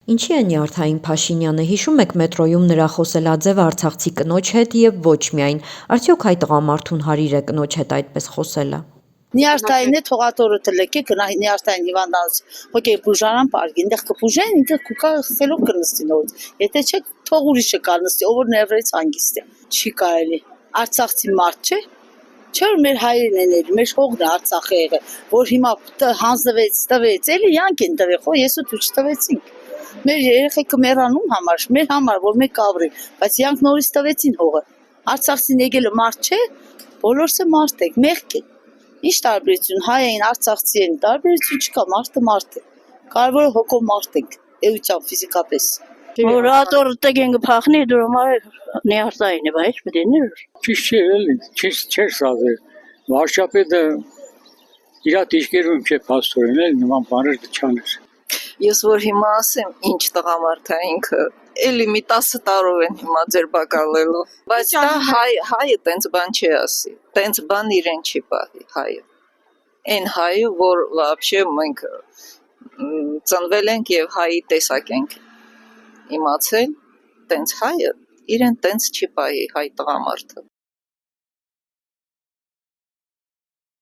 Ինչի է Նյարդային Փաշինյանը հիշում եք մետրոյում նրա խոսելաձևը արցախցի կնոջ հետ եւ ոչ միայն, արդյոք հայ տղամարդուն հարիր է կնոջ հետ այդպես խոսելը։ Նյարդային է թողատորը տլեկե գնա Նյարդային հիվանդանոց հոգեի բուժարան պարգի ինտեղ կբուժեն ինքը կուկա խելով կնստի նորից եթե չէ թող ուրիշը կա նստի ով որ ներվերից հանգիստ է չի կարելի արցախցի մարդ չէ չէ որ մեր հայրեն են էլի մեր հողն է Արցախը եղել որ հիմա հանձնվեց տվեց էլի յանք են տվել խո ես ու դու չտվեցինք մեր երեխեքը մեռանում համար մեր համար որ մենք կավրենք բայց յանք նորից տվեցին հողը Արցախցին եկելը մարդ չէ բոլորս է մարդ եք մեղք է Ինչ տարբերություն հայ էին արցախցի են տարբերություն չկա մարդը է կարևորը հոգով մարդ ենք էությամբ ֆիզիկապես որ ատորը տեգեն կփախնի դու Նյարդային է բայց պետք է ճիշտ չէ էլի չէր սազել վարչապետը իր դիշկերում չէ փաստորեն էլի նման բաներ չաներ Ես որ հիմա ասեմ ինչ տղամարդ է ինքը էլի մի 10 տարով են հիմա ձեր բակալելու բայց դա հայը տենց բան չի ասի տենց բան իրեն չի պահի հայը այն հայը որ вообще մենք ծնվել ենք եւ հայի տեսակ ենք իմացել տենց հայը իրեն տենց չի պահի հայ տղամարդը